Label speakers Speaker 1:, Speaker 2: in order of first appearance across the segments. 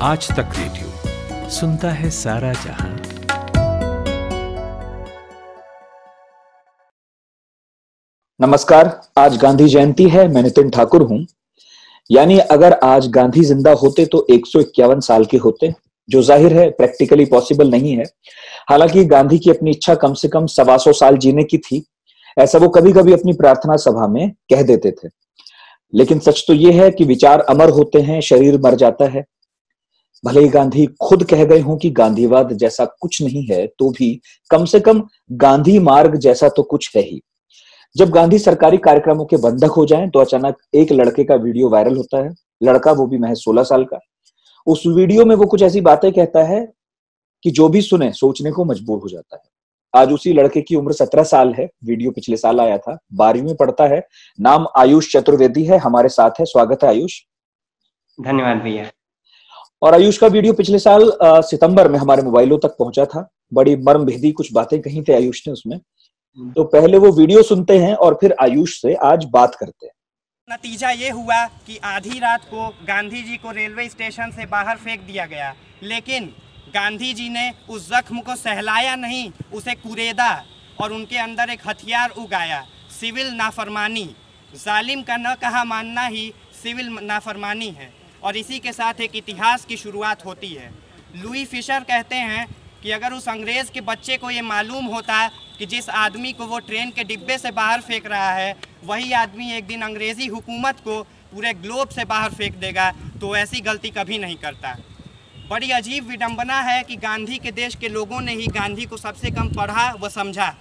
Speaker 1: आज तक रेडियो सुनता है सारा जहां।
Speaker 2: नमस्कार, आज गांधी जयंती है। मैं नितिन ठाकुर हूं। यानी अगर आज गांधी जिंदा होते तो 151 साल के होते, जो जाहिर है प्रैक्टिकली पॉसिबल नहीं है। हालांकि गांधी की अपनी इच्छा कम से कम 125 साल जीने की थी, ऐसा वो कभी कभी अपनी प्रार्थना सभा में कह देते थे। लेकिन सच तो यह है कि विचार अमर होते हैं, शरीर मर जाता है। भले ही गांधी खुद कह गए हों कि गांधीवाद जैसा कुछ नहीं है, तो भी कम से कम गांधी मार्ग जैसा तो कुछ है ही। जब गांधी सरकारी कार्यक्रमों के बंधक हो जाएं, तो अचानक एक लड़के का वीडियो वायरल होता है। लड़का वो भी महज 16 साल का। उस वीडियो में वो कुछ ऐसी बातें कहता है कि जो भी सुने सोचने को मजबूर हो जाता है। आज उसी लड़के की उम्र 17 साल है। वीडियो पिछले साल आया था। 12वीं में पढ़ता है। नाम आयुष चतुर्वेदी है। हमारे साथ है। स्वागत है आयुष।
Speaker 3: धन्यवाद भैया।
Speaker 2: और आयुष का वीडियो पिछले साल सितंबर में हमारे मोबाइलों तक पहुंचा था। बड़ी मर्म भेदी कुछ बातें कही थे आयुष ने उसमें। तो पहले वो वीडियो सुनते हैं और फिर आयुष से आज बात करते हैं।
Speaker 4: नतीजा ये हुआ कि आधी रात को गांधी जी को रेलवे स्टेशन से बाहर फेंक दिया गया, लेकिन गांधी जी ने उस जख्म को सहलाया नहीं, उसे कुरेदा और उनके अंदर एक हथियार उगाया, सिविल नाफरमानी। जालिम का न कहा मानना ही सिविल नाफरमानी है। और इसी के साथ एक इतिहास की शुरुआत होती है। लुई फिशर कहते हैं कि अगर उस अंग्रेज़ के बच्चे को ये मालूम होता कि जिस आदमी को वो ट्रेन के डिब्बे से बाहर फेंक रहा है, वही आदमी एक दिन अंग्रेज़ी हुकूमत को पूरे ग्लोब से बाहर फेंक देगा, तो ऐसी गलती कभी नहीं करता। बड़ी अजीब विडंबना है कि गांधी के देश के लोगों ने ही गांधी को सबसे कम पढ़ा व समझा।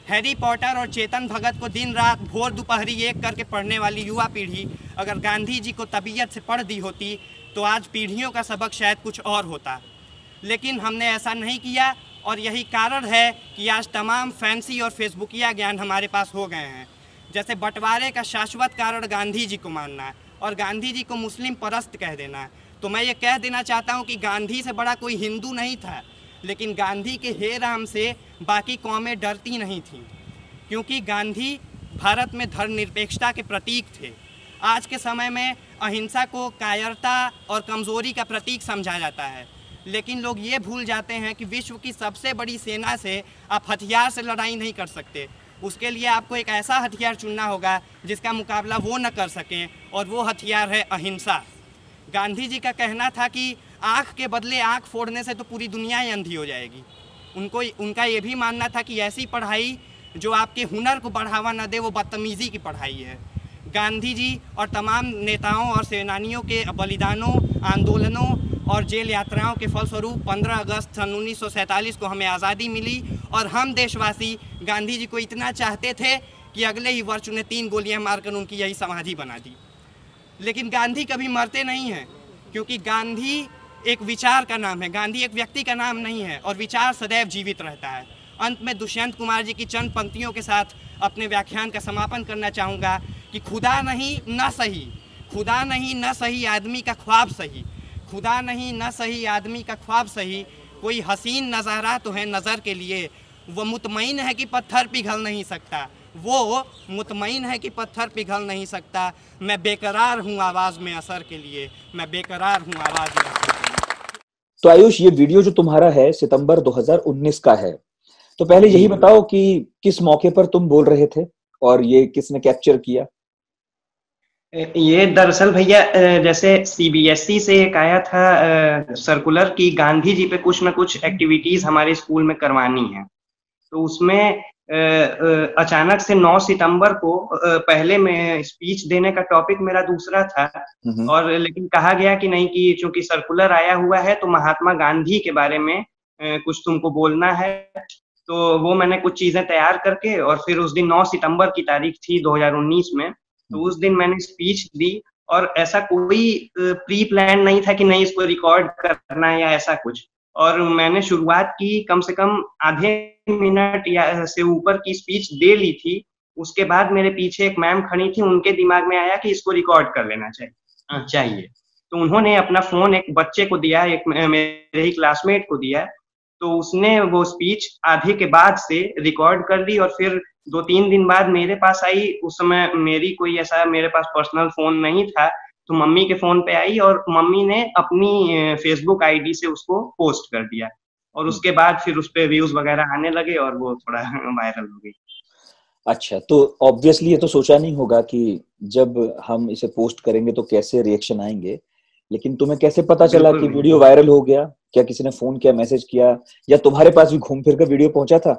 Speaker 4: हैरी पॉटर और चेतन भगत को दिन रात भोर दोपहरी एक करके पढ़ने वाली युवा पीढ़ी अगर गांधी जी को तबीयत से पढ़ दी होती, तो आज पीढ़ियों का सबक शायद कुछ और होता। लेकिन हमने ऐसा नहीं किया, और यही कारण है कि आज तमाम फैंसी और फेसबुकिया ज्ञान हमारे पास हो गए हैं। जैसे बंटवारे का शाश्वत कारण गांधी जी को मानना और गांधी जी को मुस्लिम परस्त कह देना। तो मैं ये कह देना चाहता हूँ कि गांधी से बड़ा कोई हिंदू नहीं था, लेकिन गांधी के हे राम से बाकी कौमें डरती नहीं थीं, क्योंकि गांधी भारत में धर्मनिरपेक्षता के प्रतीक थे। आज के समय में अहिंसा को कायरता और कमज़ोरी का प्रतीक समझा जाता है, लेकिन लोग ये भूल जाते हैं कि विश्व की सबसे बड़ी सेना से आप हथियार से लड़ाई नहीं कर सकते। उसके लिए आपको एक ऐसा हथियार चुनना होगा जिसका मुकाबला वो न कर सकें, और वो हथियार है अहिंसा। गांधी जी का कहना था कि आँख के बदले आँख फोड़ने से तो पूरी दुनिया ही अंधी हो जाएगी। उनका ये भी मानना था कि ऐसी पढ़ाई जो आपके हुनर को बढ़ावा न दे, वो बदतमीज़ी की पढ़ाई है। गांधी जी और तमाम नेताओं और सेनानियों के बलिदानों, आंदोलनों और जेल यात्राओं के फलस्वरूप 15 अगस्त सन 1947 को हमें आज़ादी मिली, और हम देशवासी गांधी जी को इतना चाहते थे कि अगले ही वर्ष उन्हें 3 गोलियां मारकर उनकी यही समाधि बना दी। लेकिन गांधी कभी मरते नहीं हैं, क्योंकि गांधी एक विचार का नाम है, गांधी एक व्यक्ति का नाम नहीं है, और विचार सदैव जीवित रहता है। अंत में दुष्यंत कुमार जी की चंद पंक्तियों के साथ अपने व्याख्यान का समापन करना चाहूँगा कि खुदा नहीं न सही, खुदा नहीं न सही आदमी का ख्वाब सही, खुदा नहीं न सही आदमी का ख्वाब सही, कोई हसीन नज़ारा तो है नज़र के लिए, वो मुतमईन है कि पत्थर पिघल नहीं सकता, वो मुतमईन है कि पत्थर पिघल नहीं सकता, मैं बेकरार हूँ आवाज़ में असर के लिए, मैं बेकरार हूँ आवाज़ में असर के लिए।
Speaker 2: तो आयुष, ये वीडियो जो तुम्हारा है सितंबर 2019 का है। तो पहले यही बताओ कि किस मौके पर तुम बोल रहे थे और ये किसने कैप्चर किया?
Speaker 3: ये दरअसल भैया जैसे सीबीएसई से एक आया था सर्कुलर कि गांधी जी पे कुछ ना कुछ एक्टिविटीज हमारे स्कूल में करवानी है। तो उसमें अचानक से 9 सितंबर को पहले मैं स्पीच देने का टॉपिक मेरा दूसरा था, और लेकिन कहा गया कि नहीं, कि चूंकि सर्कुलर आया हुआ है तो महात्मा गांधी के बारे में कुछ तुमको बोलना है। तो वो मैंने कुछ चीजें तैयार करके, और फिर उस दिन 9 सितंबर की तारीख थी 2019 में, तो उस दिन मैंने स्पीच दी। और ऐसा कोई प्री प्लान नहीं था कि नहीं इसको रिकॉर्ड करना है या ऐसा कुछ। और मैंने शुरुआत की, कम से कम आधे मिनट या से ऊपर की स्पीच दे ली थी। उसके बाद मेरे पीछे एक मैम खड़ी थी, उनके दिमाग में आया कि इसको रिकॉर्ड कर लेना चाहिए। तो उन्होंने अपना फोन एक बच्चे को दिया, एक मेरे ही क्लासमेट को दिया। तो उसने वो स्पीच आधे के बाद से रिकॉर्ड कर दी, और फिर 2-3 दिन बाद मेरे पास आई। उस समय मेरी कोई ऐसा मेरे पास पर्सनल फोन नहीं था, तो मम्मी के फोन पे आई और मम्मी ने अपनी फेसबुक आईडी से उसको पोस्ट कर दिया और उसके बाद फिर उस पे व्यूज वगैरह आने लगे और वो थोड़ा वायरल हो गई।
Speaker 2: अच्छा, तो ऑब्वियसली ये तो सोचा नहीं होगा कि जब हम इसे पोस्ट करेंगे तो कैसे रिएक्शन आएंगे, लेकिन तुम्हें कैसे पता चला
Speaker 3: बिल्कुल
Speaker 2: कि
Speaker 3: नहीं।
Speaker 2: वीडियो वायरल हो गया? क्या किसी ने फोन किया, मैसेज किया, या तुम्हारे पास भी घूम फिर कर वीडियो पहुंचा था?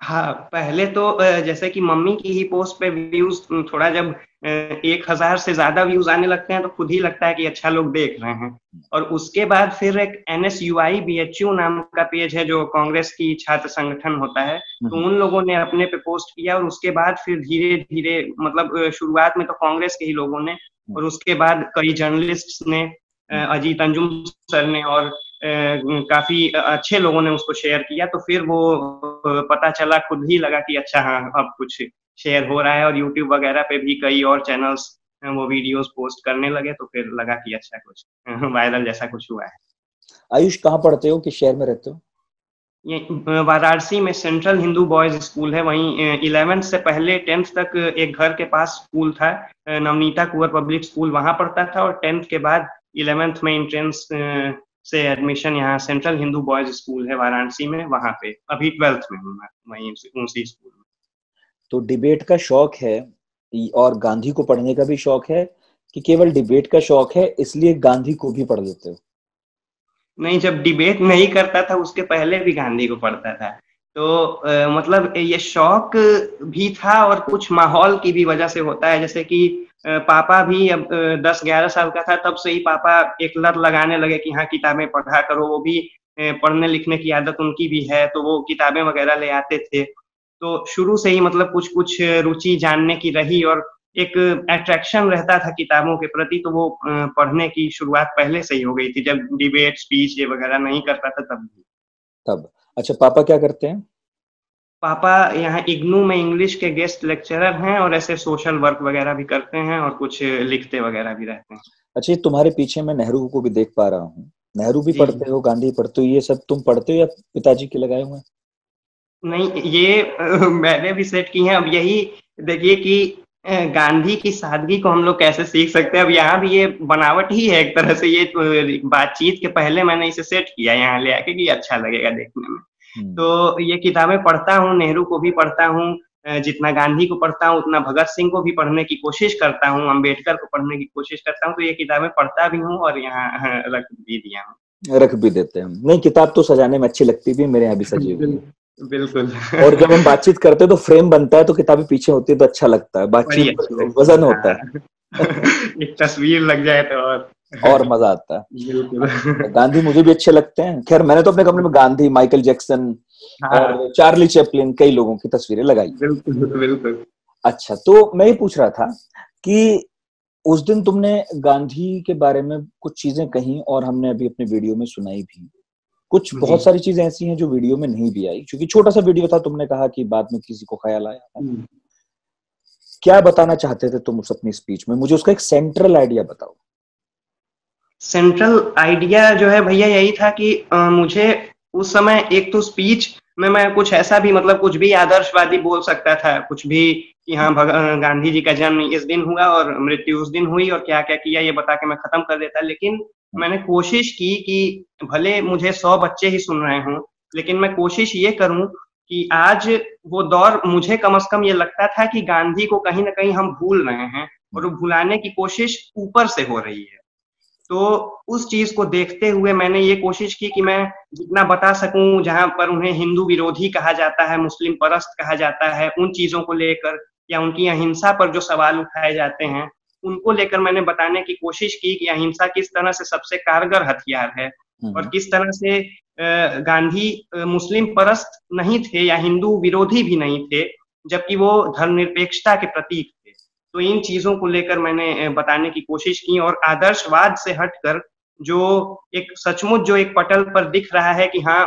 Speaker 3: हाँ, पहले तो जैसे कि मम्मी की ही पोस्ट पे व्यूज थोड़ा जब 1000 से ज्यादा व्यूज आने लगते हैं तो खुद ही लगता है कि अच्छा लोग देख रहे हैं। और उसके बाद फिर एक NSUI BHU नाम का पेज है जो कांग्रेस की छात्र संगठन होता है, तो उन लोगों ने अपने पे पोस्ट किया और उसके बाद फिर धीरे धीरे मतलब शुरुआत में तो कांग्रेस के ही लोगों ने और उसके बाद कई जर्नलिस्ट ने, अजीत अंजुम सर ने और काफी अच्छे लोगों ने उसको शेयर किया, तो फिर वो पता चला, खुद ही लगा कि अच्छा हाँ अब कुछ शेयर हो रहा है और यूट्यूब वगैरह पे भी कई और चैनल्स वो वीडियोस पोस्ट करने लगे, तो फिर लगा कि अच्छा कुछ वायरल जैसा कुछ हुआ है।
Speaker 2: आयुष, कहाँ पढ़ते हो, किस शहर में रहते हो?
Speaker 3: ये वाराणसी में सेंट्रल हिंदू बॉयज स्कूल है, वहीं 11th से पहले 10th तक एक घर के पास स्कूल था, नवनीता कुंवर पब्लिक स्कूल, वहां पढ़ता था और 10th के बाद 11th में एंट्रेंस से एडमिशन यहाँ सेंट्रल हिंदू बॉयज स्कूल है वाराणसी में, वहां पे अभी 12th में हूँ मैं वहीं उसी स्कूल में।
Speaker 2: तो डिबेट का शौक है और गांधी को पढ़ने का भी शौक है, कि केवल डिबेट का शौक है इसलिए गांधी को भी पढ़ लेते हो?
Speaker 3: नहीं, जब डिबेट नहीं करता था उसके पहले भी गांधी को पढ़ता था, तो मतलब ये शौक भी था और कुछ माहौल की भी वजह से होता है। जैसे कि पापा भी अब 10-11 साल का था तब से ही पापा एक लत लगाने लगे कि हाँ किताबें पढ़ा करो, वो भी पढ़ने लिखने की आदत उनकी भी है, तो वो किताबें वगैरह ले आते थे। तो शुरू से ही मतलब कुछ कुछ रुचि जानने की रही और एक अट्रैक्शन रहता था किताबों के प्रति, तो वो पढ़ने की शुरुआत पहले से ही हो गई थी, जब डिबेट स्पीच ये वगैरह नहीं करता था तब भी।
Speaker 2: तब अच्छा, पापा क्या करते हैं?
Speaker 3: पापा यहाँ इग्नू में इंग्लिश के गेस्ट लेक्चरर हैं और ऐसे सोशल वर्क वगैरह भी करते हैं और कुछ लिखते वगैरह भी रहते हैं।
Speaker 2: अच्छा, ये तुम्हारे पीछे मैं नेहरू को भी देख पा रहा हूँ। नेहरू भी
Speaker 3: जी।
Speaker 2: पढ़ते हो, गांधी पढ़ते हो, ये सब तुम पढ़ते हो या पिताजी के लगाए हुए हैं?
Speaker 3: नहीं, ये मैंने भी सेट की है। अब यही देखिए कि गांधी की सादगी को हम लोग कैसे सीख सकते हैं। अब यहाँ भी ये बनावट ही है एक तरह से, ये बातचीत के पहले मैंने इसे सेट किया यहाँ ले आके कि अच्छा लगेगा देखने में। तो ये किताबें पढ़ता हूँ, नेहरू को भी पढ़ता हूँ, जितना गांधी को पढ़ता हूँ उतना भगत सिंह को भी पढ़ने की कोशिश करता हूँ, अम्बेडकर को पढ़ने की कोशिश करता हूँ। तो ये किताबें पढ़ता भी हूँ और यहाँ रख भी दिया हूँ।
Speaker 2: रख भी देते हैं। नहीं, किताब तो सजाने में अच्छी लगती भी, मेरे यहाँ भी सजी हुई है।
Speaker 3: बिल्कुल।
Speaker 2: और जब हम बातचीत करते हैं तो फ्रेम बनता है तो किताबें पीछे होती है तो अच्छा लगता है, बातचीत वजन होता है।
Speaker 3: एक तस्वीर लग जाए तो
Speaker 2: और मजा आता है।
Speaker 3: बिल्कुल।
Speaker 2: गांधी मुझे भी अच्छे लगते हैं। खैर, मैंने तो अपने कमरे में गांधी, माइकल जैक्सन और चार्ली चैपलिन, कई लोगों की तस्वीरें लगाई।
Speaker 3: बिल्कुल बिल्कुल।
Speaker 2: अच्छा, तो मैं ये पूछ रहा था कि उस दिन तुमने गांधी के बारे में कुछ चीजें कही और हमने अभी अपने वीडियो में सुनाई भी। कुछ बहुत सारी चीजें ऐसी हैं जो वीडियो में नहीं भी आई, क्योंकि छोटा सा वीडियो था, तुमने कहा कि बाद में किसी को ख्याल आया था। क्या बताना चाहते थे तुम उस अपनी स्पीच में? मुझे उसका एक सेंट्रल आइडिया बताओ।
Speaker 3: सेंट्रल आइडिया जो है भैया यही था कि मुझे उस समय एक तो स्पीच में मैं कुछ ऐसा भी मतलब कुछ भी आदर्शवादी बोल सकता था, कुछ भी कि हाँ गांधी जी का जन्म इस दिन हुआ और मृत्यु उस दिन हुई और क्या क्या किया ये बता के मैं खत्म कर देता। लेकिन मैंने कोशिश की कि भले मुझे 100 बच्चे ही सुन रहे हों, लेकिन मैं कोशिश ये करूं कि आज वो दौर, मुझे कम से कम ये लगता था कि गांधी को कहीं ना कहीं हम भूल रहे हैं और भुलाने की कोशिश ऊपर से हो रही है। तो उस चीज को देखते हुए मैंने ये कोशिश की कि मैं जितना बता सकूं, जहां पर उन्हें हिंदू विरोधी कहा जाता है, मुस्लिम परस्त कहा जाता है, उन चीजों को लेकर या उनकी अहिंसा पर जो सवाल उठाए जाते हैं उनको लेकर मैंने बताने की कोशिश की कि अहिंसा किस तरह से सबसे कारगर हथियार है और किस तरह से गांधी मुस्लिम परस्त नहीं थे या हिंदू विरोधी भी नहीं थे, जबकि वो धर्मनिरपेक्षता के प्रतीक थे। तो इन चीजों को लेकर मैंने बताने की कोशिश की और आदर्शवाद से हटकर जो एक सचमुच जो एक पटल पर दिख रहा है कि हाँ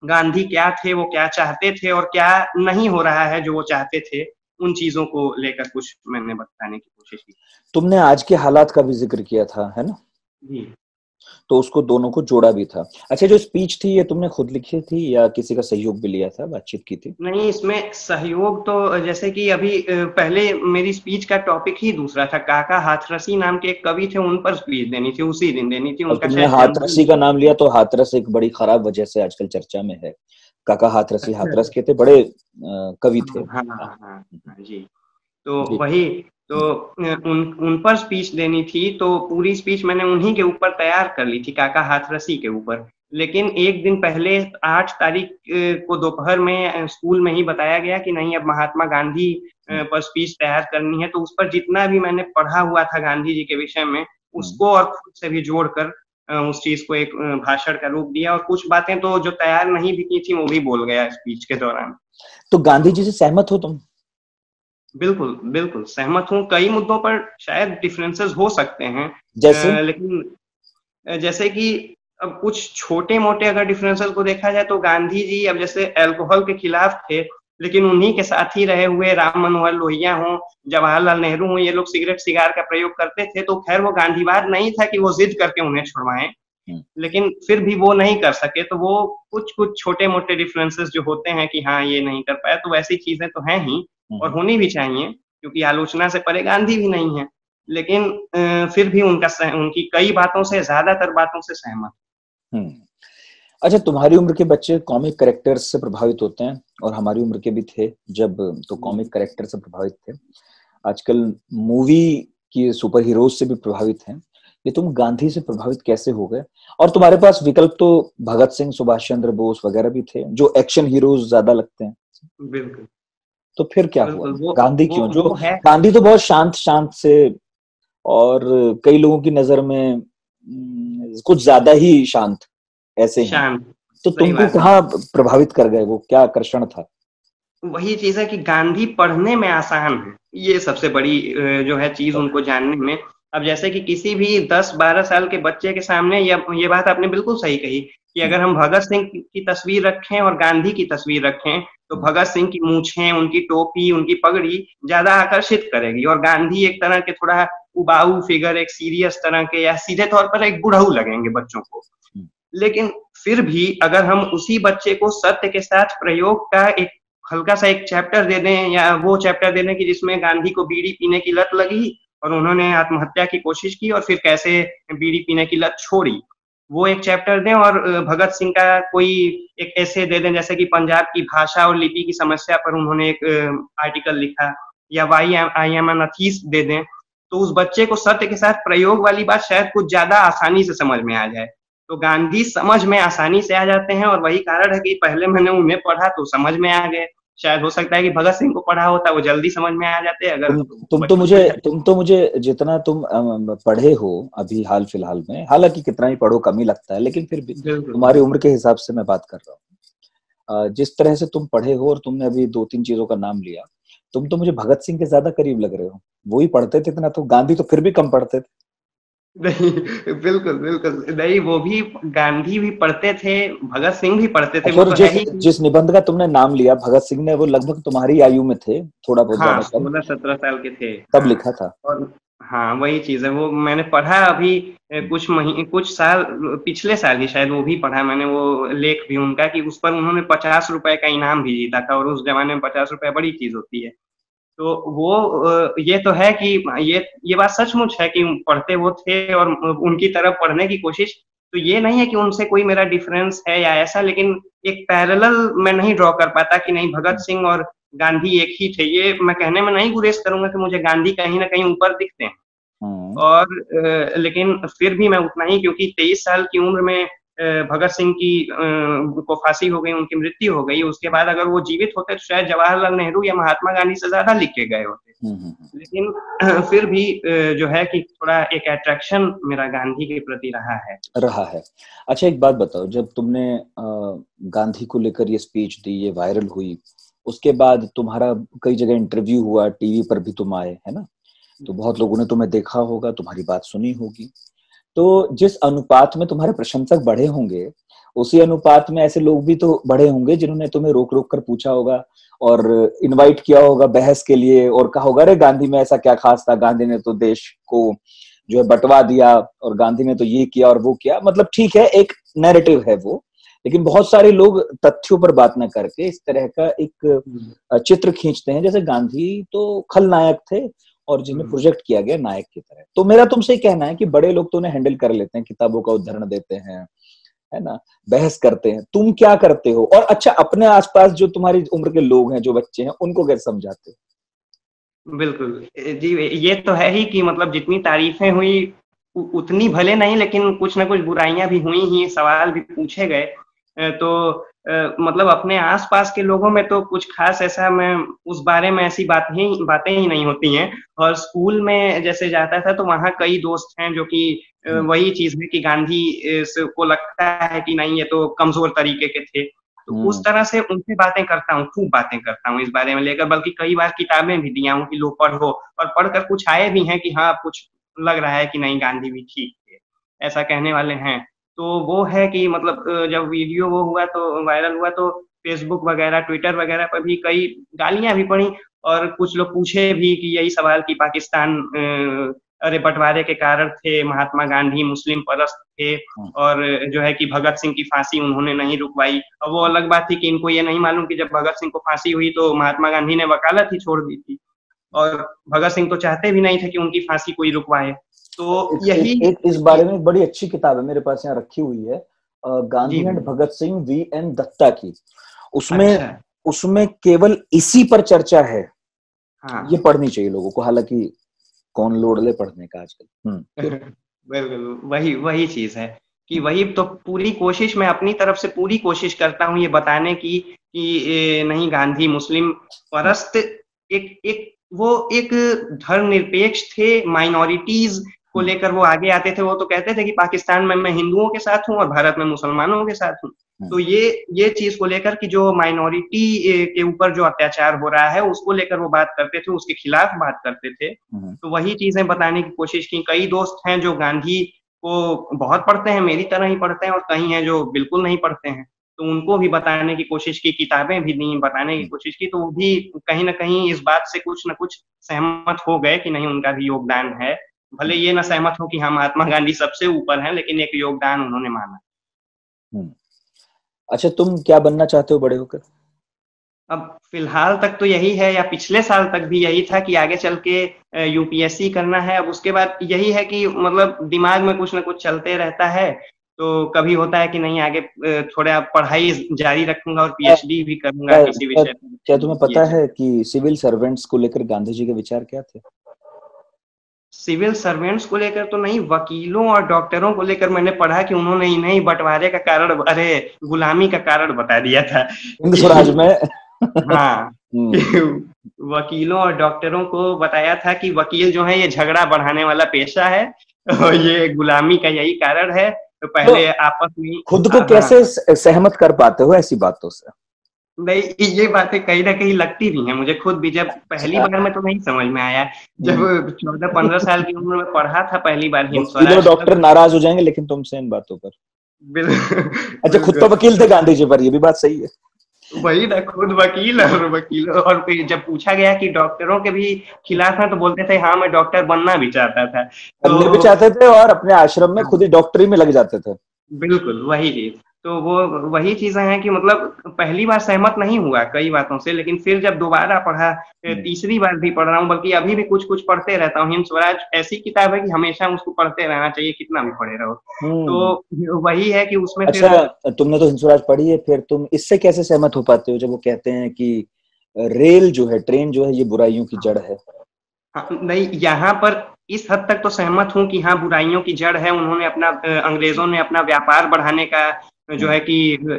Speaker 3: गांधी क्या थे, वो क्या चाहते थे और क्या नहीं हो रहा है जो वो चाहते थे, उन चीजों को लेकर कुछ मैंने बताने की कोशिश की।
Speaker 2: तुमने आज के हालात का भी जिक्र किया था, है ना?
Speaker 3: जी।
Speaker 2: तो उसको दोनों को जोड़ा भी था। अच्छा, जो स्पीच थी ये तुमने खुद लिखी थी या किसी का सहयोग भी लिया था, बातचीत की थी?
Speaker 3: नहीं, इसमें सहयोग तो जैसे कि अभी पहले मेरी स्पीच का टॉपिक ही दूसरा था। काका हाथरसी नाम के एक कवि थे, उन पर स्पीच देनी थी, उसी दिन देनी थी।
Speaker 2: अब
Speaker 3: उनका
Speaker 2: तुमने
Speaker 3: शायद
Speaker 2: हाथरसी
Speaker 3: जन्मदिन
Speaker 2: का
Speaker 3: था।
Speaker 2: नाम लिया तो हाथरस एक बड़ी खराब वजह से आजकल चर्चा में है। काका हाथरसी
Speaker 3: अच्छा।
Speaker 2: हाथरस के थे, बड़े कवि थे।
Speaker 3: हाँ हाँ हाँ
Speaker 2: हाँ।
Speaker 3: हाँ हाँ, जी। तो
Speaker 2: जी।
Speaker 3: वही, तो उन उन पर स्पीच देनी थी, तो पूरी स्पीच मैंने उन्हीं के ऊपर तैयार कर ली थी, काका हाथरसी के ऊपर। लेकिन एक दिन पहले 8 तारीख को दोपहर में स्कूल में ही बताया गया कि नहीं, अब महात्मा गांधी पर स्पीच तैयार करनी है। तो उस पर जितना भी मैंने पढ़ा हुआ था गांधी जी के विषय में, उसको और खुद से भी जोड़कर उस चीज को एक भाषण का रूप दिया। और कुछ बातें तो जो तैयार नहीं भी की थी वो भी बोल गया स्पीच के दौरान।
Speaker 2: तो गांधी जी से सहमत हो तुम?
Speaker 3: बिल्कुल, बिल्कुल, सहमत हूँ। कई मुद्दों पर शायद डिफरेंसेस हो सकते हैं,
Speaker 2: जैसे?
Speaker 3: लेकिन जैसे कि अब कुछ छोटे-मोटे अगर डिफरेंसेस को देखा जाए तो गांधी जी अब जैसे अल्कोहल के खिलाफ थे, लेकिन उन्हीं के साथ ही रहे हुए राम मनोहर लोहिया हों, जवाहरलाल नेहरू हों, ये लोग सिगरेट सिगार का प्रयोग करते थे। तो खैर वो गांधीवाद नहीं था कि वो ज़िद करके उन्हें छुड़वाएँ,
Speaker 2: हम्म,
Speaker 3: लेकिन फिर भी वो नहीं कर सके। तो वो कुछ-कुछ छोटे-मोटे डिफरेंसेस जो होते हैं कि हाँ, ये नहीं कर पाया, तो वैसी चीज़ें तो हैं ही और
Speaker 2: हम्म,
Speaker 3: होनी भी चाहिए, क्योंकि आलोचना से परे गांधी भी नहीं है। लेकिन फिर भी उनकी कई बातों से, ज़्यादातर बातों से सहमत।
Speaker 2: हम्म। अच्छा, तुम्हारी उम्र के बच्चे कॉमिक कैरेक्टर्स से प्रभावित होते हैं और हमारी उम्र के भी थे जब, तो कॉमिक कैरेक्टर से प्रभावित थे। आजकल मूवी की सुपर हीरोज से भी प्रभावित हैं। ये तुम गांधी से प्रभावित कैसे हो गए? और तुम्हारे पास विकल्प तो भगत सिंह, सुभाष चंद्र बोस वगैरह भी थे जो एक्शन हीरोज ज्यादा लगते हैं।
Speaker 3: बिल्कुल,
Speaker 2: तो फिर क्या हुआ?
Speaker 3: बिल्कुल,
Speaker 2: गांधी
Speaker 3: वो
Speaker 2: क्यों? जो
Speaker 3: वो है
Speaker 2: गांधी तो बहुत शांत शांत से, और कई लोगों की नजर में कुछ ज्यादा ही शांत ऐसे हैं।
Speaker 3: शांत,
Speaker 2: तो
Speaker 3: सही
Speaker 2: तुमको
Speaker 3: बात है।
Speaker 2: कहाँ प्रभावित कर गए? वो क्या आकर्षण था?
Speaker 3: वही चीज़ है कि गांधी पढ़ने में आसान है, ये सबसे बड़ी जो है चीज़ उनको जानने में। अब जैसे कि किसी भी 10-12 साल के बच्चे के सामने ये बात आपने बिल्कुल सही कही कि
Speaker 2: हम्म,
Speaker 3: अगर हम भगत सिंह की तस्वीर रखें और गांधी की तस्वीर रखें, तो
Speaker 2: हम्म,
Speaker 3: भगत सिंह की मूंछें, उनकी टोपी, उनकी पगड़ी ज़्यादा आकर्षित करेगी, और गांधी एक तरह के थोड़ा उबाऊ फिगर, एक सीरियस तरह के, या सीधे तौर पर एक बुढ़ऊ लगेंगे बच्चों को।
Speaker 2: हम्म,
Speaker 3: लेकिन फिर भी अगर हम उसी बच्चे को सत्य के साथ प्रयोग का एक हल्का सा एक चैप्टर दे दें, या वो चैप्टर दे दें कि जिसमें गांधी को बीड़ी पीने की लत लगी और उन्होंने आत्महत्या की कोशिश की और फिर कैसे बीड़ी पीने की लत छोड़ी, वो एक चैप्टर दें। और भगत सिंह का कोई एक ऐसे दे दें, जैसे कि पंजाब की भाषा और लिपि की समस्या पर उन्होंने एक आर्टिकल लिखा, या why I am an atheist दे दें, तो उस बच्चे को सत्य के साथ प्रयोग वाली बात शायद कुछ ज्यादा आसानी से समझ में आ जाए। तो गांधी समझ में आसानी से आ जाते हैं, और वही कारण है कि पहले मैंने उन्हें पढ़ा तो समझ में आ गए। शायद हो सकता है कि भगत सिंह को पढ़ा होता वो जल्दी समझ में आ जाते, अगर
Speaker 2: तुम
Speaker 3: बचपन से।
Speaker 2: तुम तो मुझे जितना तुम पढ़े हो अभी हाल फिलहाल में, हालांकि कितना ही पढ़ो कम ही लगता है, लेकिन फिर भी
Speaker 3: बिल्कुल,
Speaker 2: तुम्हारी उम्र के हिसाब से मैं बात कर रहा हूँ। जिस तरह से तुम पढ़े हो और तुमने अभी 2-3 चीजों का नाम लिया, तुम तो मुझे भगत सिंह के ज्यादा करीब लग रहे हो। वो ही पढ़ते थे इतना, तो गांधी तो फिर भी कम पढ़ते थे।
Speaker 3: नहीं, बिल्कुल, बिल्कुल, नहीं, वो भी गांधी भी पढ़ते थे, भगत सिंह भी पढ़ते थे,
Speaker 2: अच्छा,
Speaker 3: वो
Speaker 2: और
Speaker 3: तो है
Speaker 2: जिस
Speaker 3: ही कि
Speaker 2: जिस निबंध का तुमने नाम लिया भगत सिंह ने, वो लगभग तुम्हारी आयु में थे, थोड़ा बहुत
Speaker 3: हाँ,
Speaker 2: ज्यादा कम,
Speaker 3: 16-17 साल के थे।
Speaker 2: तब
Speaker 3: हाँ,
Speaker 2: लिखा था।
Speaker 3: और हाँ, वही चीज़ है, वो मैंने पढ़ा अभी कुछ साल, पिछले साल ही शायद वो भी पढ़ा मैंने, वो लेख भी उनका कि उस पर उन्होंने 50 रुपए का इनाम भी जीता था, और उस जमाने में 50 रुपए बड़ी चीज़ होती है। तो वो ये तो है कि ये बात सचमुच है कि पढ़ते वो थे और उनकी तरह पढ़ने की कोशिश। तो ये नहीं है कि उनसे कोई मेरा डिफरेंस है या ऐसा, लेकिन एक पैरेलल मैं नहीं ड्रॉ कर पाता कि नहीं, भगत सिंह और गांधी एक ही थे। ये मैं कहने में नहीं गुरेज करूंगा कि मुझे गांधी कहीं ना कहीं ऊपर दिखते हैं,
Speaker 2: हम्म,
Speaker 3: और लेकिन फिर भी मैं उतना ही, क्योंकि 23 साल की उम्र में भगत सिंह की को फांसी हो गई, उनकी मृत्यु हो गई। उसके बाद अगर वो जीवित होते तो शायद जवाहरलाल नेहरू या महात्मा गांधी से ज्यादा लिख के गए होते। लेकिन फिर भी जो है कि थोड़ा एक अट्रैक्शन मेरा गांधी के प्रति
Speaker 2: रहा है। अच्छा, एक बात बताओ, जब तुमने गांधी को लेकर ये स्पीच दी, ये वायरल हुई, उसके बाद तुम्हारा कई जगह इंटरव्यू हुआ, टीवी पर भी तुम आए, है ना? तो बहुत लोगों ने तुम्हें देखा होगा, तुम्हारी बात सुनी होगी। तो जिस अनुपात में तुम्हारे प्रशंसक बढ़े होंगे, उसी अनुपात में ऐसे लोग भी तो बढ़े होंगे जिन्होंने तुम्हें रोक रोक कर पूछा होगा और इनवाइट किया होगा बहस के लिए, और कहा होगा, अरे गांधी में ऐसा क्या खास था, गांधी ने तो देश को जो है बंटवा दिया और गांधी ने तो ये किया और वो किया, मतलब ठीक है एक नैरेटिव है वो, लेकिन बहुत सारे लोग तथ्यों पर बात न करके इस तरह का एक चित्र खींचते हैं जैसे गांधी तो खलनायक थे और जिन्हें प्रोजेक्ट किया गया नायक की तरह। तो मेरा तुमसे कहना है कि बड़े लोग तो उन्हें हैंडल कर लेते हैं, किताबों का उद्धरण देते हैं, है ना, बहस करते हैं, तुम क्या करते हो? और अच्छा, अपने आसपास जो तुम्हारी उम्र के लोग हैं, जो बच्चे हैं, उनको कैसे समझाते हो?
Speaker 3: बिल्कुल जी, ये तो है ही कि मतलब जितनी तारीफें हुई उतनी भले नहीं, लेकिन कुछ ना कुछ बुराइयां भी हुई ही, सवाल भी पूछे गए। तो मतलब अपने आसपास के लोगों में तो कुछ खास ऐसा मैं उस बारे में ऐसी बातें ही नहीं होती हैं। और स्कूल में जैसे जाता था तो वहाँ कई दोस्त हैं जो कि वही चीज है कि गांधी को लगता है कि नहीं ये तो कमजोर तरीके के थे, तो उस तरह से उनसे बातें करता हूँ, खूब बातें करता हूँ इस बारे में लेकर, बल्कि कई बार किताबें भी दिया हूँ कि लो पढ़ो, और पढ़कर कुछ आए भी हैं कि हाँ कुछ लग रहा है कि नहीं गांधी भी ठीक थे, ऐसा कहने वाले हैं। तो वो है कि मतलब जब वीडियो वो हुआ तो वायरल हुआ तो फेसबुक वगैरह, ट्विटर वगैरह पर भी कई गालियां भी पड़ी, और कुछ लोग पूछे भी कि यही सवाल कि पाकिस्तान अरे बंटवारे के कारण थे, महात्मा गांधी मुस्लिम परस्त थे, और जो है कि भगत सिंह की फांसी उन्होंने नहीं रुकवाई। और वो अलग बात थी कि इनको ये नहीं मालूम कि जब भगत सिंह को फांसी हुई तो महात्मा गांधी ने वकालत ही छोड़ दी थी, और भगत सिंह तो चाहते भी नहीं थे कि उनकी फांसी कोई रुकवाए। तो यही
Speaker 2: एक इस बारे में एक बड़ी अच्छी किताब है मेरे पास यहाँ रखी हुई है, गांधी एंड भगत सिंह V.N. दत्ता की। उसमें केवल इसी पर चर्चा है। हाँ। ये पढ़नी चाहिए लोगों को, हालांकि कौन लोड ले पढ़ने का आजकल।
Speaker 3: बिल्कुल वही चीज है कि वही तो पूरी कोशिश, मैं अपनी तरफ से पूरी कोशिश करता हूँ ये बताने की कि नहीं गांधी मुस्लिम परस्त एक धर्मनिरपेक्ष थे, माइनॉरिटीज को लेकर वो आगे आते थे। वो तो कहते थे कि पाकिस्तान में मैं हिंदुओं के साथ हूँ और भारत में मुसलमानों के साथ हूँ। तो ये चीज को लेकर कि जो माइनॉरिटी के ऊपर जो अत्याचार हो रहा है उसको लेकर वो बात करते थे, उसके खिलाफ बात करते थे। तो वही चीजें बताने की कोशिश की। कई दोस्त हैं जो गांधी को बहुत पढ़ते हैं, मेरी तरह ही पढ़ते हैं, और कई हैं जो बिल्कुल नहीं पढ़ते हैं, तो उनको भी बताने की कोशिश की, किताबें भी दी, बताने की कोशिश की। तो वो भी कहीं ना कहीं इस बात से कुछ न कुछ सहमत हो गए कि नहीं उनका भी योगदान है, भले ये ना सहमत हो कि हाँ महात्मा गांधी सबसे ऊपर हैं, लेकिन एक योगदान उन्होंने माना।
Speaker 2: अच्छा, तुम क्या बनना चाहते हो बड़े होकर?
Speaker 3: अब फिलहाल तक तो यही है, या पिछले साल तक भी यही था कि आगे चल के यूपीएससी करना है। अब उसके बाद यही है कि मतलब दिमाग में कुछ ना कुछ चलते रहता है, तो कभी होता है कि नहीं आगे थोड़ा पढ़ाई जारी रखूंगा और पीएचडी भी करूंगा किसी विषय पर।
Speaker 2: क्या तुम्हें पता है कि सिविल सर्वेंट्स को लेकर गांधी जी के विचार क्या थे?
Speaker 3: सिविल सर्वेंट्स को लेकर तो नहीं, वकीलों और डॉक्टरों को लेकर मैंने पढ़ा कि उन्होंने इन्हें बंटवारे का कारण, अरे गुलामी का कारण बता दिया था
Speaker 2: हिंद स्वराज में।
Speaker 3: हाँ वकीलों और डॉक्टरों को बताया था कि वकील जो है ये झगड़ा बढ़ाने वाला पेशा है और ये गुलामी का यही कारण है। तो पहले आपस में
Speaker 2: खुद को कैसे सहमत कर पाते हो ऐसी बातों से?
Speaker 3: नहीं, ये बातें कहीं ना कहीं लगती भी हैं मुझे खुद भी। जब पहली बार में तो नहीं समझ में आया, जब 14-15 साल की उम्र में पढ़ा था पहली बार हिंद स्वराज।
Speaker 2: डॉक्टर नाराज हो जाएंगे लेकिन तुमसे इन बातों पर। अच्छा, खुद तो वकील थे गांधी जी पर, ये भी बात सही है।
Speaker 3: वही ना, खुद वकील और जब पूछा गया कि डॉक्टरों के भी खिलाफ है तो बोलते थे हाँ मैं डॉक्टर बनना भी चाहता था,
Speaker 2: बनना भी चाहते थे और अपने आश्रम में खुद ही डॉक्टरी में लग जाते थे।
Speaker 3: बिल्कुल वही चीज। तो वो वही चीजें हैं कि मतलब पहली बार सहमत नहीं हुआ कई बातों से, लेकिन फिर जब दोबारा पढ़ा, तीसरी बार भी पढ़ रहा हूँ, बल्कि अभी भी कुछ कुछ पढ़ते रहता हूँ। हिंद स्वराज ऐसी किताब है कि हमेशा उसको पढ़ते रहना चाहिए, कितना भी पढ़े रहो। तो वही है कि उसमें
Speaker 2: अच्छा, तुमने तो हिंद स्वराज पढ़ी है, फिर तुम इससे कैसे सहमत हो पाते हो जब वो कहते हैं कि रेल जो है, ट्रेन जो है, ये बुराइयों की जड़ है?
Speaker 3: हाँ, नहीं, यहाँ पर इस हद तक तो सहमत हूँ कि हाँ बुराइयों की जड़ है। उन्होंने अपना अंग्रेजों ने अपना व्यापार बढ़ाने का जो है कि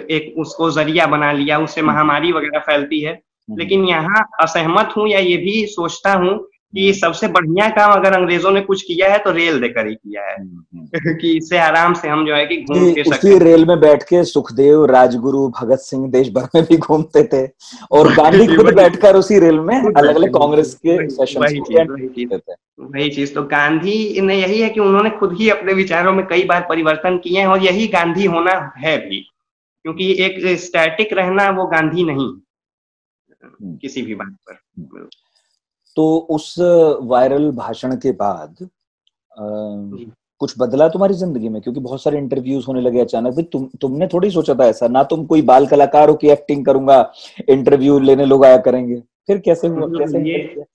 Speaker 3: एक उसको जरिया बना लिया, उससे महामारी वगैरह फैलती है। लेकिन यहाँ असहमत हूँ, या ये भी सोचता हूँ कि सबसे बढ़िया काम अगर अंग्रेजों ने कुछ किया है तो रेल देकर ही किया है कि इससे आराम से हम जो है कि घूम फिर सकते हैं।
Speaker 2: रेल में बैठ के सुखदेव, राजगुरु, भगत सिंह देश भर में भी घूमते थे और गांधी खुद बैठकर उसी रेल में अलग अलग कांग्रेस के
Speaker 3: वही चीज। तो गांधी ने यही है कि उन्होंने खुद ही अपने विचारों में कई बार परिवर्तन किए हैं, और यही गांधी होना है भी, क्योंकि एक स्टैटिक रहना वो गांधी नहीं किसी भी बात पर।
Speaker 2: तो उस वायरल भाषण के बाद
Speaker 3: जी।
Speaker 2: कुछ बदला तुम्हारी जिंदगी में? क्योंकि बहुत सारे इंटरव्यूज होने लगे अचानक। भाई तुमने थोड़ी सोचा था ऐसा, ना तुम कोई बाल कलाकार हो कि एक्टिंग करूंगा, इंटरव्यू लेने लोग आया करेंगे। फिर कैसे हुआ, कैसे
Speaker 3: ये
Speaker 2: हिम्मत किया?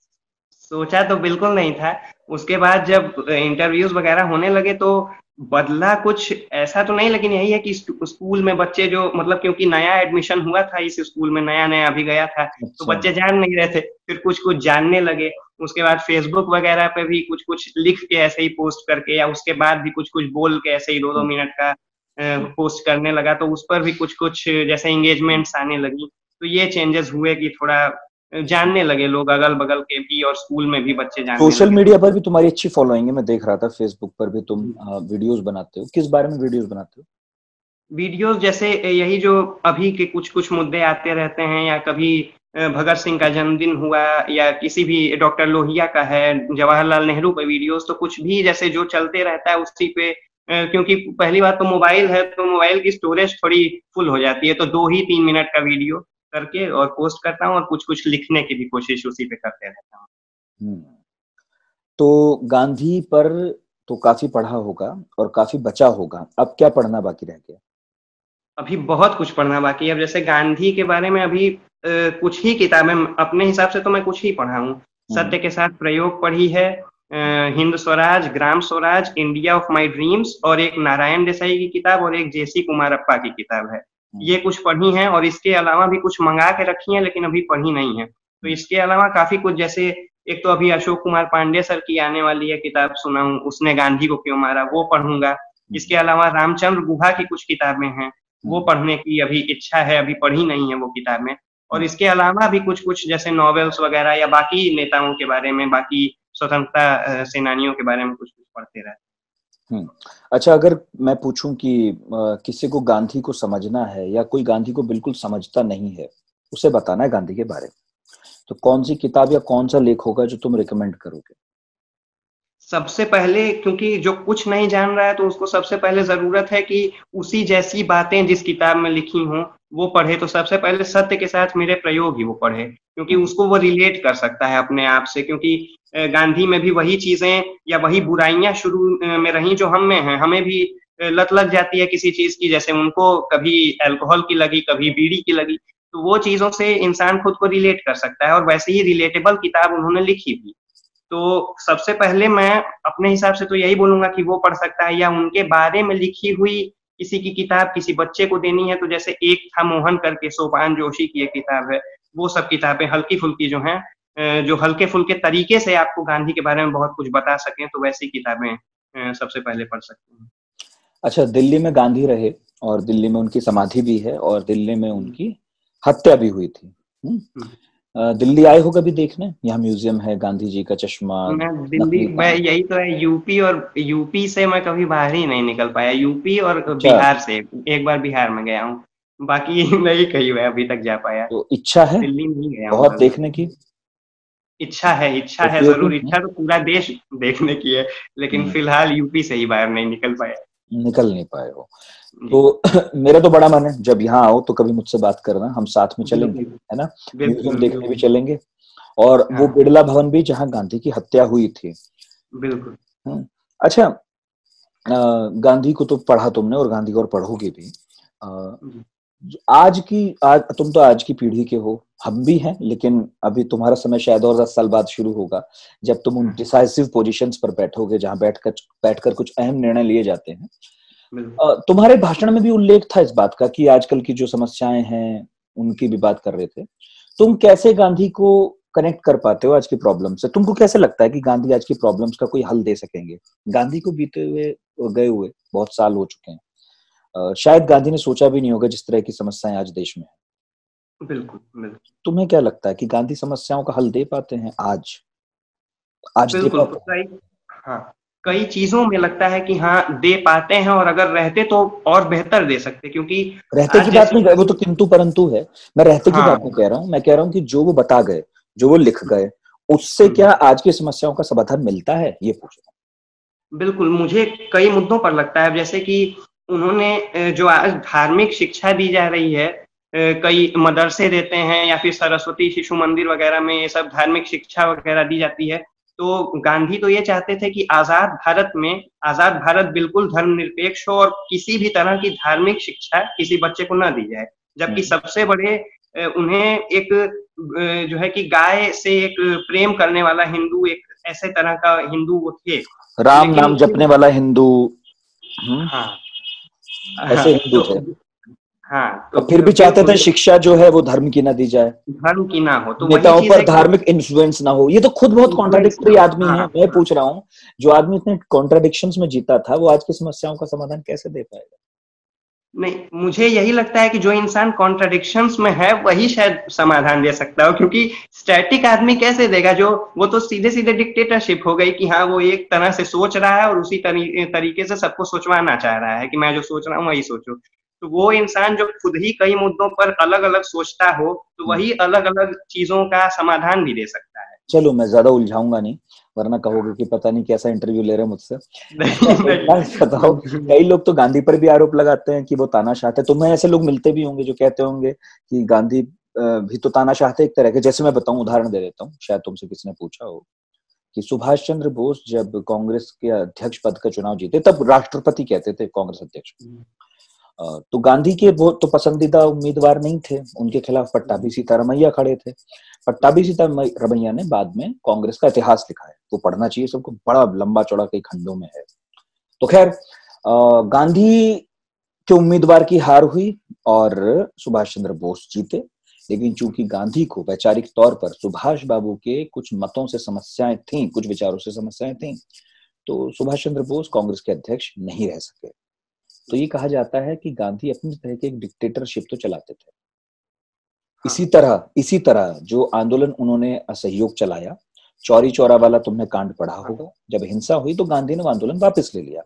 Speaker 3: सोचा तो बिल्कुल नहीं था। उसके बाद जब इंटरव्यूज वगैरह होने लगे तो बदला कुछ ऐसा तो नहीं, लेकिन यही है कि स्कूल में बच्चे जो मतलब क्योंकि नया एडमिशन हुआ था इस स्कूल में, नया नया अभी गया था, तो
Speaker 2: अच्छा।
Speaker 3: बच्चे जान नहीं रहे थे, फिर कुछ कुछ जानने लगे। उसके बाद फेसबुक वगैरह पे भी कुछ कुछ लिख के ऐसे ही पोस्ट करके, या उसके बाद भी कुछ कुछ बोल के ऐसे ही 2-2 मिनट का पोस्ट करने लगा, तो उस पर भी कुछ कुछ जैसे एंगेजमेंट्स आने लगी। तो ये चेंजेस हुए कि थोड़ा जानने लगे लोग, अगल बगल के भी और स्कूल में भी बच्चे जानने
Speaker 2: सोशल
Speaker 3: लगे।
Speaker 2: मीडिया पर भी तुम्हारी अच्छी फॉलोइंग है, मैं देख रहा था फेसबुक पर भी तुम
Speaker 3: तो
Speaker 2: वीडियोस बनाते हो। किस बारे में वीडियोस बनाते हो?
Speaker 3: वीडियोस जैसे यही जो अभी के कुछ कुछ मुद्दे आते रहते हैं, या कभी भगत सिंह का जन्मदिन हुआ, या किसी भी डॉक्टर लोहिया का है, जवाहरलाल नेहरू पे वीडियोस, तो कुछ भी जैसे जो चलते रहता है उसी पे क्योंकि पहली बात तो मोबाइल है, तो मोबाइल की स्टोरेज थोड़ी फुल हो जाती है, तो 2 ही 3 मिनट का वीडियो करके और पोस्ट करता हूँ, और कुछ कुछ लिखने की भी कोशिश उसी पे करते रहता हूँ।
Speaker 2: हम्म। तो गांधी पर तो काफी पढ़ा होगा और काफी बचा होगा, अब क्या पढ़ना बाकी रह गया?
Speaker 3: अभी बहुत कुछ पढ़ना बाकी है। अब जैसे गांधी के बारे में अभी कुछ ही किताबें, अपने हिसाब से तो मैं कुछ ही पढ़ा हूँ।
Speaker 2: हम्म।
Speaker 3: सत्य के साथ प्रयोग पढ़ी है, Hind Swaraj, Gram Swaraj, India of my dreams, और एक नारायण देसाई की किताब, और एक जेसी कुमारप्पा की किताब है। ये कुछ पढ़ी हैं, और इसके अलावा भी कुछ मंगा के रखी हैं, लेकिन अभी पढ़ी नहीं है। तो इसके अलावा काफी कुछ, जैसे एक तो अभी अशोक कुमार पांडे सर की आने वाली है किताब, सुना हूँ, उसने गांधी को क्यों मारा, वो पढ़ूंगा। इसके अलावा रामचंद्र गुहा की कुछ किताबें हैं, वो पढ़ने की अभी इच्छा है, अभी पढ़ी नहीं है वो किताबें। और इसके अलावा भी कुछ कुछ जैसे नॉवेल्स वगैरह, या बाकी नेताओं के बारे में, बाकी स्वतंत्रता सेनानियों के बारे में कुछ कुछ पढ़ते रहते।
Speaker 2: अच्छा, अगर मैं पूछूं कि किसी को गांधी को समझना है, या कोई गांधी को बिल्कुल समझता नहीं है, उसे बताना है गांधी के बारे में, तो कौन सी किताब या कौन सा लेख होगा जो तुम रिकमेंड करोगे?
Speaker 3: सबसे पहले, क्योंकि जो कुछ नहीं जान रहा है तो उसको सबसे पहले जरूरत है कि उसी जैसी बातें जिस किताब में लिखी हों वो पढ़े। तो सबसे पहले सत्य के साथ मेरे प्रयोग ही वो पढ़े, क्योंकि उसको वो रिलेट कर सकता है अपने आप से। क्योंकि गांधी में भी वही चीजें या वही बुराइयां शुरू में रही जो हम में हैं। हमें भी लत लग जाती है किसी चीज की, जैसे उनको कभी अल्कोहल की लगी, कभी बीड़ी की लगी, तो वो चीजों से इंसान खुद को रिलेट कर सकता है, और वैसे ही रिलेटेबल किताब उन्होंने लिखी भी। तो सबसे पहले मैं अपने हिसाब से तो यही बोलूंगा कि वो पढ़ सकता है, या उनके बारे में लिखी हुई किसी की किताब किसी बच्चे को देनी है, तो जैसे एक था मोहन करके, सोपान जोशी की एक किताब है, वो सब किताबें हल्की फुल्की जो हैं, जो हल्के फुल्के तरीके से आपको गांधी के बारे में बहुत कुछ बता सकें, तो वैसी किताबें सबसे पहले पढ़ सकते हैं।
Speaker 2: अच्छा, दिल्ली में गांधी रहे, और दिल्ली में उनकी समाधि भी है, और दिल्ली में उनकी हत्या भी हुई थी। दिल्ली आए हो कभी देखने? यहाँ म्यूजियम है, गांधी जी का चश्मा,
Speaker 3: मैं दिल्ली,
Speaker 2: नकली
Speaker 3: मैं
Speaker 2: कान।
Speaker 3: यही तो है, यूपी, और यूपी से मैं कभी बाहर ही नहीं निकल पाया। यूपी और
Speaker 2: अच्छा,
Speaker 3: बिहार से एक बार बिहार में गया हूँ, बाकी नहीं कहीं मैं अभी तक जा पाया।
Speaker 2: तो इच्छा है
Speaker 3: दिल्ली नहीं गया हूँ
Speaker 2: बहुत
Speaker 3: कभी।
Speaker 2: देखने की?
Speaker 3: इच्छा है
Speaker 2: प्रतियोगी
Speaker 3: जरूर, इच्छा तो पूरा देश देखने की है, लेकिन फिलहाल यूपी से ही बाहर नहीं निकल पाया।
Speaker 2: निकल नहीं पाए हो
Speaker 3: जी,
Speaker 2: तो मेरा तो बड़ा मन है, जब यहाँ आओ तो कभी मुझसे बात करना, हम साथ में चलेंगे,
Speaker 3: बिल्कुल
Speaker 2: है ना? म्यूजियम
Speaker 3: बिल्कुल
Speaker 2: देखने भी
Speaker 3: बिल्कुल।
Speaker 2: चलेंगे, और वो
Speaker 3: हाँ,
Speaker 2: बिरला भवन भी जहाँ गांधी की हत्या हुई थी।
Speaker 3: बिल्कुल।
Speaker 2: अच्छा, गांधी को तो पढ़ा तुमने, और गांधी को और पढ़ोगे भी।
Speaker 3: जी,
Speaker 2: आज तुम तो आज की पीढ़ी के हो, हम भी हैं, लेकिन अभी तुम्हारा समय शायद और 10 साल बाद शुरू होगा, जब तुम उन
Speaker 3: हाँ,
Speaker 2: डिसाइसिव पोजीशंस पर बैठोगे, जहां बैठकर कुछ अहम निर्णय लिए जाते हैं।
Speaker 3: बिल्कुल
Speaker 2: तुम्हारे भाषण में भी उल्लेख था इस बात का कि आजकल की जो समस्याएं हैं उनकी भी बात कर रहे थे। तुम कैसे गांधी को कनेक्ट कर पाते हो आज की प्रॉब्लम से? तुमको कैसे लगता है कि गांधी आज की प्रॉब्लम्स का कोई हल दे सकेंगे? गांधी को बीते हुए गए हुए बहुत साल हो चुके हैं, शायद गांधी ने सोचा भी नहीं होगा जिस तरह की समस्याएं आज देश में है।
Speaker 3: बिल्कुल बिल्कुल
Speaker 2: तुम्हें क्या लगता है कि गांधी समस्याओं का हल दे पाते हैं आज दे
Speaker 3: बिल्कुल।
Speaker 2: पाते
Speaker 3: कई, हाँ, कई चीजों में लगता है कि हाँ दे पाते हैं, और अगर रहते तो और बेहतर दे सकते, क्योंकि
Speaker 2: हैं? रहते की
Speaker 3: आज
Speaker 2: बात
Speaker 3: जैसी,
Speaker 2: नहीं, वो तो किंतु परंतु है। मैं रहते की बात
Speaker 3: हाँ,
Speaker 2: नहीं कह रहा हूँ, मैं कह रहा हूँ कि जो वो बता गए, जो वो लिख गए, उससे क्या आज की समस्याओं का समाधान मिलता है, ये पूछ रहा
Speaker 3: बिल्कुल। मुझे कई मुद्दों पर लगता है, जैसे कि उन्होंने जो आज धार्मिक शिक्षा दी जा रही है, कई मदरसे देते हैं, या फिर सरस्वती शिशु मंदिर वगैरह में ये सब धार्मिक शिक्षा वगैरह दी जाती है, तो गांधी तो ये चाहते थे कि आजाद भारत बिल्कुल धर्मनिरपेक्ष हो और किसी भी तरह की धार्मिक शिक्षा किसी बच्चे को न दी जाए, जबकि सबसे बड़े उन्हें एक जो है कि गाय से एक प्रेम करने वाला हिंदू, एक ऐसे तरह का हिंदू वो थे,
Speaker 2: राम नाम जपने वाला हिंदू।
Speaker 3: हाँ,
Speaker 2: ऐसे हिंदू थे।
Speaker 3: हाँ,
Speaker 2: तो फिर भी चाहते थे शिक्षा जो है वो धर्म की ना दी जाए,
Speaker 3: धर्म की ना हो, तो
Speaker 2: नेताओं पर धार्मिक इन्फ्लुएंस ना हो। ये तो खुद बहुत कॉन्ट्राडिक्टरी आदमी है। मैं पूछ रहा हूँ, जो आदमी इतने कॉन्ट्राडिक्शंस में जीता था, वो आज की समस्याओं का समाधान कैसे दे पाएगा?
Speaker 3: नहीं, मुझे यही लगता है कि जो इंसान कॉन्ट्राडिक्शंस में है वही शायद समाधान दे सकता हो, क्योंकि स्टैटिक आदमी कैसे देगा? जो वो तो सीधे सीधे डिक्टेटरशिप हो गई कि हाँ वो एक तरह से सोच रहा है और उसी तरीके से सबको सोचवाना चाह रहा है कि मैं जो सोच रहा हूँ वही सोचो। तो वो इंसान जो खुद ही कई मुद्दों पर अलग अलग सोचता हो, तो वही अलग अलग चीजों का समाधान भी दे सकता है।
Speaker 2: चलो मैं ज्यादा उलझाऊंगा नहीं, वरना कहोगे कि पता नहीं कैसा इंटरव्यू ले रहे हैं मुझसे। बताओ, कई लोग तो गांधी पर भी आरोप लगाते हैं कि वो तानाशाह थे। तुम्हें ऐसे लोग मिलते भी होंगे जो कहते होंगे कि गांधी भी तो तानाशाह थे एक तरह के। जैसे मैं बताऊं, उदाहरण दे देता हूँ, शायद तुमसे किसी ने पूछा हो कि सुभाष चंद्र बोस जब कांग्रेस के अध्यक्ष पद का चुनाव जीते, तब राष्ट्रपति कहते थे कांग्रेस अध्यक्ष, तो गांधी के वो तो पसंदीदा उम्मीदवार नहीं थे, उनके खिलाफ पट्टाभी सीतारमैया खड़े थे। पट्टाभी सीतारमैया ने बाद में कांग्रेस का इतिहास लिखा है, वो पढ़ना चाहिए सबको, बड़ा लंबा चौड़ा कई खंडों में है। तो खैर, गांधी के उम्मीदवार की हार हुई और सुभाष चंद्र बोस जीते, लेकिन चूंकि गांधी को वैचारिक तौर पर सुभाष बाबू के कुछ मतों से समस्याएं थीं, कुछ विचारों से समस्याएं थीं, तो सुभाष चंद्र बोस कांग्रेस के अध्यक्ष नहीं रह सके। तो ये कहा जाता है कि गांधी अपनी तरह की एक डिक्टेटरशिप तो चलाते थे। इसी तरह जो आंदोलन उन्होंने असहयोग चलाया, चौरी चौरा वाला तुमने कांड पढ़ा होगा, जब हिंसा हुई तो गांधी ने आंदोलन वापस ले लिया।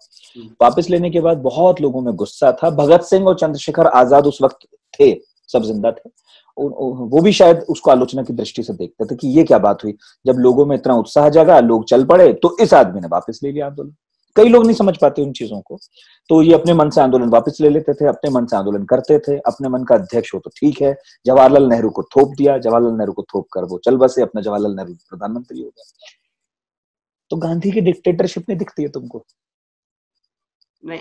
Speaker 2: वापस लेने के बाद बहुत लोगों में गुस्सा था। भगत सिंह और चंद्रशेखर आजाद उस वक्त थे, सब जिंदा थे, वो भी शायद उसको आलोचना की दृष्टि से देखते थे कि ये क्या बात हुई, जब लोगों में इतना उत्साह जगा, लोग चल पड़े, तो इस आदमी ने वापस ले लिया आंदोलन। कई लोग नहीं समझ पाते उन चीजों को, तो ये अपने मन से आंदोलन वापस ले लेते थे, अपने मन से आंदोलन करते थे। अपने मन का अध्यक्ष हो तो ठीक है, जवाहरलाल नेहरू को थोप दिया, जवाहरलाल नेहरू को थोप कर वो चल बसे, अपना जवाहरलाल नेहरू प्रधानमंत्री हो गया। तो गांधी की डिक्टेटरशिप नहीं दिखती है तुमको?
Speaker 3: नहीं,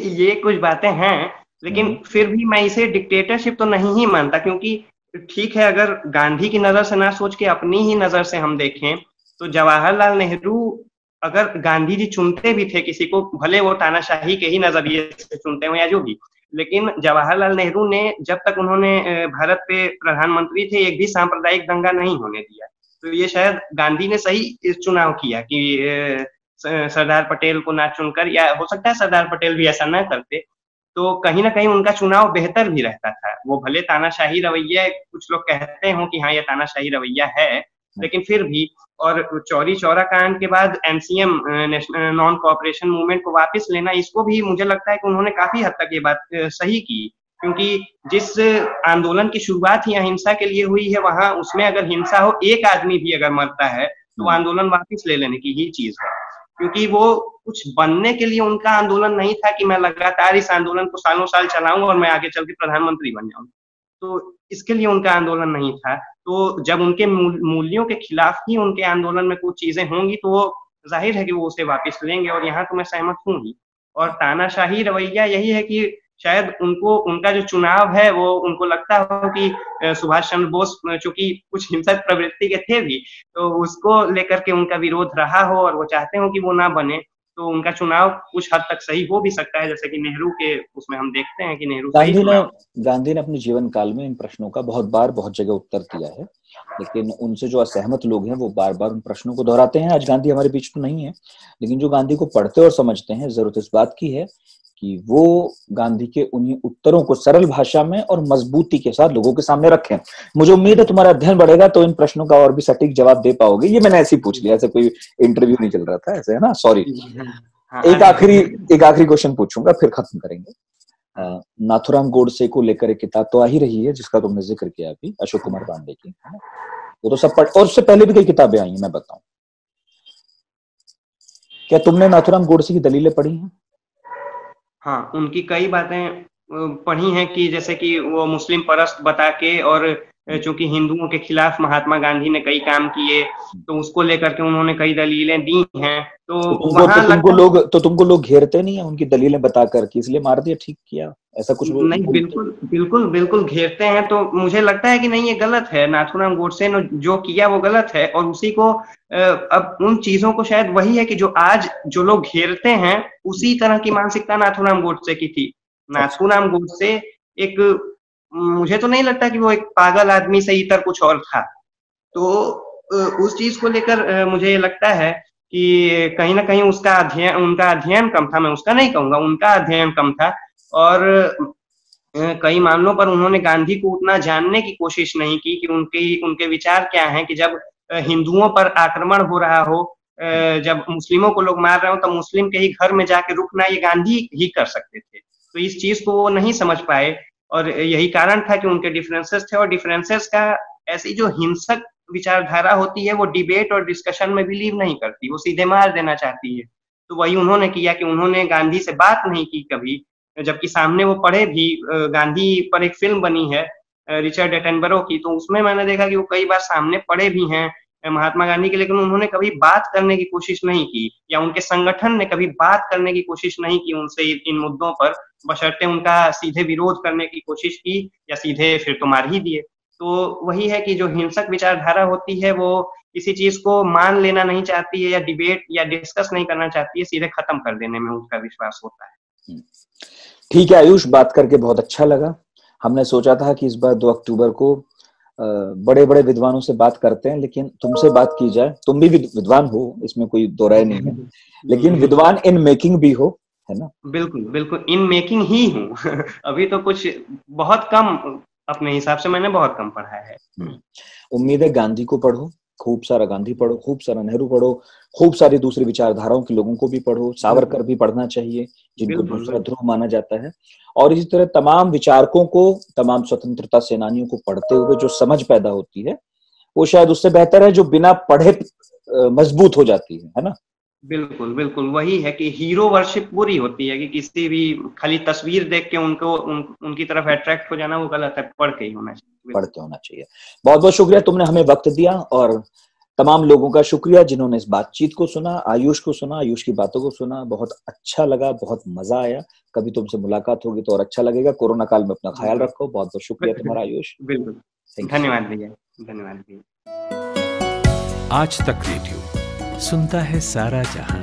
Speaker 3: ये कुछ बातें हैं, लेकिन फिर भी मैं इसे डिक्टेटरशिप तो नहीं ही मानता, क्योंकि ठीक है, अगर गांधी की नजर से ना सोच के अपनी ही नजर से हम देखें तो जवाहरलाल नेहरू अगर गांधी जी चुनते भी थे किसी को, भले वो तानाशाही के ही नजरिए से चुनते हो या जो भी, लेकिन जवाहरलाल नेहरू ने जब तक उन्होंने भारत पे प्रधानमंत्री थे, एक भी सांप्रदायिक दंगा नहीं होने दिया। तो ये शायद गांधी ने सही चुनाव किया कि सरदार पटेल को ना चुनकर, या हो सकता है सरदार पटेल भी ऐसा ना करते, तो कहीं ना कहीं उनका चुनाव बेहतर भी रहता था। वो भले तानाशाही रवैया, कुछ लोग कहते हो कि हाँ ये तानाशाही रवैया है, लेकिन फिर भी। और चौरी चौरा कांड के बाद एनसीएम, नॉन कोऑपरेशन मूवमेंट को वापस लेना, इसको भी मुझे लगता है कि उन्होंने काफी हद तक ये बात सही की, क्योंकि जिस आंदोलन की शुरुआत ही अहिंसा के लिए हुई है, वहां उसमें अगर हिंसा हो, एक आदमी भी अगर मरता है, तो आंदोलन वापस ले लेने की ही चीज है। क्योंकि वो कुछ बनने के लिए उनका आंदोलन नहीं था कि मैं लगातार इस आंदोलन को सालों साल चलाऊंगा और मैं आगे चल के प्रधानमंत्री बन जाऊं, तो इसके लिए उनका आंदोलन नहीं था। तो जब उनके मूल्यों के खिलाफ ही उनके आंदोलन में कुछ चीजें होंगी, तो वो जाहिर है कि वो उसे वापस लेंगे, और यहाँ तो मैं सहमत हूँ ही। और तानाशाही रवैया यही है कि शायद उनका जो चुनाव है, वो उनको लगता हो कि सुभाष चंद्र बोस चूंकि कुछ हिंसक प्रवृत्ति के थे भी, तो उसको लेकर के उनका विरोध रहा हो और वो चाहते हो कि वो ना बने, तो उनका चुनाव कुछ हद तक सही हो भी सकता है, जैसे कि नेहरू के उसमें हम देखते हैं कि नेहरू
Speaker 2: गांधी ने अपने जीवन काल में इन प्रश्नों का बहुत जगह उत्तर दिया है, लेकिन उनसे जो असहमत लोग हैं वो बार बार उन प्रश्नों को दोहराते हैं। आज गांधी हमारे बीच तो नहीं है, लेकिन जो गांधी को पढ़ते और समझते हैं, जरूरत इस बात की है कि वो गांधी के उन्हीं उत्तरों को सरल भाषा में और मजबूती के साथ लोगों के सामने रखें। मुझे उम्मीद है तुम्हारा अध्ययन बढ़ेगा तो इन प्रश्नों का और भी सटीक जवाब दे पाओगे। ये मैंने ऐसे ही पूछ लिया, ऐसे कोई इंटरव्यू नहीं चल रहा था, ऐसे है ना, सॉरी। एक आखिरी क्वेश्चन पूछूंगा, फिर खत्म करेंगे। नाथुराम गोडसे को लेकर एक किताब तो आ ही रही है, जिसका तुमने जिक्र किया अभी, अशोक कुमार पांडे की, है ना? वो तो सब पढ़, और उससे पहले भी कई किताबें आई हैं, मैं बताऊं। क्या तुमने नाथुराम गोडसे की दलीलें पढ़ी हैं?
Speaker 3: हाँ, उनकी कई बातें पढ़ी हैं कि जैसे कि वो मुस्लिम परस्त बता के और चूंकि हिंदुओं के खिलाफ महात्मा गांधी ने कई काम किए, तो उसको लेकर के उन्होंने कई दलीलें दी हैं। तो वहां
Speaker 2: तुमको लोग घेरते नहीं है उनकी दलीलें बता करके, इसलिए मार दिया, ठीक किया, ऐसा कुछ
Speaker 3: नहीं? बिल्कुल बिल्कुल बिल्कुल घेरते हैं। तो मुझे लगता है कि नहीं, ये गलत है। नाथूराम गोडसे ने जो किया वो गलत है, और उसी को अब उन चीजों को शायद वही है कि जो आज जो लोग घेरते हैं, उसी तरह की मानसिकता नाथूराम गोडसे की थी। नाथूराम गोडसे एक, मुझे तो नहीं लगता कि वो एक पागल आदमी से इतर कुछ और था। तो उस चीज को लेकर मुझे लगता है कि कहीं ना कहीं उनका अध्ययन कम था। मैं उसका नहीं कहूंगा, उनका अध्ययन कम था। और कई मामलों पर उन्होंने गांधी को उतना जानने की कोशिश नहीं की कि उनके विचार क्या हैं, कि जब हिंदुओं पर आक्रमण हो रहा हो, जब मुस्लिमों को लोग मार रहे हो, तो मुस्लिम के ही घर में जाके रुकना ये गांधी ही कर सकते थे। तो इस चीज को वो नहीं समझ पाए, और यही कारण था कि उनके डिफरेंसेस थे। और डिफरेंसेस का, ऐसी जो हिंसक विचारधारा होती है, वो डिबेट और डिस्कशन में बिलीव नहीं करती, वो सीधे मार देना चाहती है। तो वही उन्होंने किया कि उन्होंने गांधी से बात नहीं की कभी, जबकि सामने वो पढ़े भी। गांधी पर एक फिल्म बनी है रिचर्ड एटनबरो की, तो उसमें मैंने देखा कि वो कई बार सामने पढ़े भी हैं महात्मा गांधी के, लेकिन उन्होंने कभी बात करने की कोशिश नहीं की, या उनके संगठन ने कभी बात करने की कोशिश नहीं की उनसे इन मुद्दों पर, बशर्ते उनका सीधे विरोध करने की कोशिश की, या सीधे फिर तो मार ही दिए। तो वही है कि जो हिंसक विचारधारा होती है, वो किसी चीज को मान लेना नहीं चाहती है, या डिबेट या डिस्कस नहीं करना चाहती है, सीधे खत्म कर देने में उसका विश्वास होता है।
Speaker 2: ठीक है आयुष, बात करके बहुत अच्छा लगा। हमने सोचा था कि इस बार 2 अक्टूबर को बड़े बड़े विद्वानों से बात करते हैं, लेकिन तुमसे बात की जाए। तुम भी विद्वान हो, इसमें कोई दो राय नहीं है, लेकिन विद्वान इन मेकिंग भी हो, है ना?
Speaker 3: बिल्कुल बिल्कुल, इन मेकिंग ही हूँ। अभी तो कुछ बहुत कम, अपने हिसाब से मैंने बहुत कम पढ़ा है।
Speaker 2: उम्मीद है गांधी को पढ़ो, खूब सारा गांधी पढ़ो, खूब सारा नेहरू पढ़ो, खूब सारी दूसरी विचारधाराओं के लोगों को भी पढ़ो। सावरकर भी पढ़ना चाहिए, जिनको दूसरा ध्रुव माना जाता है। और इसी तरह तमाम विचारकों को, तमाम स्वतंत्रता सेनानियों को पढ़ते हुए जो समझ पैदा होती है, वो शायद उससे बेहतर है जो बिना पढ़े मजबूत हो जाती है ना?
Speaker 3: बिल्कुल बिल्कुल, वही है कि हीरो वर्शिप बुरी होती है, कि किसी भी खाली तस्वीर देख के उनकी तरफ अट्रैक्ट हो जाना, वो गलत है। पढ़ के ही होना चाहिए,
Speaker 2: पढ़ के होना चाहिए। बहुत बहुत शुक्रिया, तुमने हमें वक्त दिया, और तमाम लोगों का शुक्रिया जिन्होंने इस बातचीत को सुना, आयुष को सुना, आयुष की बातों को सुना। बहुत अच्छा लगा, बहुत मजा आया। कभी तुमसे मुलाकात होगी तो और अच्छा लगेगा। कोरोना काल में अपना ख्याल रखो। बहुत बहुत शुक्रिया तुम्हारा आयुष।
Speaker 3: बिल्कुल, धन्यवाद भैया, धन्यवाद भैया।
Speaker 1: आज तक रेडियो सुनता है सारा जहां।